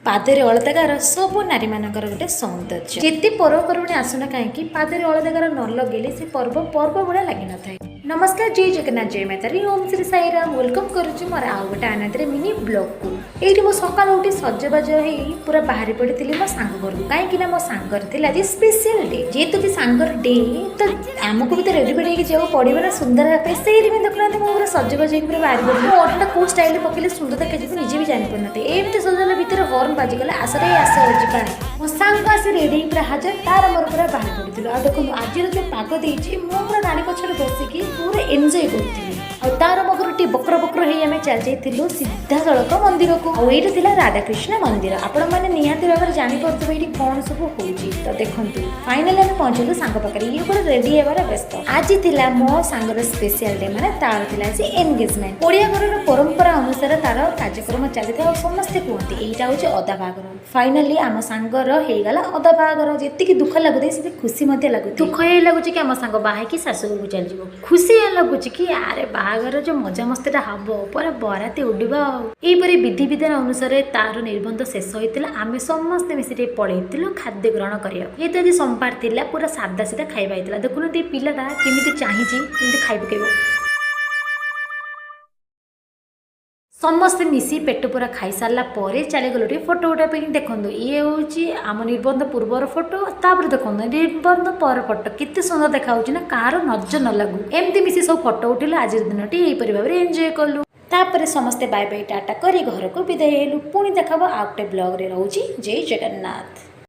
पादरे अलतागार सब नारी मानकर गोटे सौंदर्य जिते पर्वपर्वाणी आसना कहीं पादरे अलतागार न लगे से पर्व पर्व भाया लगी न था। नमस्कार, जय जगन्नाथ, जय मातारी, ओम श्री साईराम। वेलकम करुच्ची मोर आउ गोटे आनंद मिनी ब्लॉग को। ये मो सकाल उठी सजबाज हो पूरा बाहरी पड़ी मो सांग घर को कहीं मो सांगर थी आज स्पेशल डे जेहेतु भी सांगर डे तो आमको भी तो रेडी बेडी जाओ पड़ो ना सुंदर से देखुना पूरा सजबाज पूरा बाहरी पड़ी अटा कौ स्टाइल पकड़े सुंदर देखा मुझे भी जापर ना एमती सजाला भितर हॉर्न बाजिगला आसरे आस मो सांग आस रेडी पूरा हाजर तार मोर पूरा बाहर पड़ी आ देखो आज जो पाग देती पूरा गाड़ी पछे बसिकी पूरा एंजॉय करी तार मगर टी बक्र बक्र हो आम चल जाइलु सीधा सड़क मंदिर को ये थी राधाकृष्ण मंदिर। आपण मैंने निहाती भाव में जापे ये कौन सब हो तो देखो फाइनाली आम पहुँचलु सांग पाखे ये पूरा रेडी होबार व्यस्त। आज थी मो सांगर स्पेशल डे मैंने तार थी आज एंगेजमेंट ओडिया घर परंपरा अनुसार तार कार्यक्रम चली समस्ते कहते यहाँ हूँ अदा बागर। फाइनाली आम सांगर होगला अदा बागर जी दुख लगुए से खुशी लगुच दुख ये लगुच कि आम सांग बाहर शाशुघर को चल खुशी लगुच कि आरे बाहागर जो मजा मस्तीटा हम पूरा बराती उड़ा यहीपरि विधि विधान अनुसार तार निर्बंध शेष होता आम समस्ते मिसी पलैलु खाद्य ग्रहण करा। ये तो आज सोमवार थी पूरा सादा सीधा खाଇବା होता देखुन पिलाटा केमी चाहिए खाई पकेब समस्ते मिसी पेट पूरा खाई सारा पर चली गलु फोटो उठा देखो ये हूँ आम निबंध पूर्वर फोटो तापर देखो निबंध पर फोटो केते सुंदर देखा ना कार नजर न लगू एमती मिसी सब फोटो उठेलु आज दिन टी भाव में एंजॉय कलु तापर समस्ते बाय बाय टाटा करी घर को विदाय हेलु पुणी देखा आउ गोटे ब्लॉग रे रहूची। जय जगन्नाथ।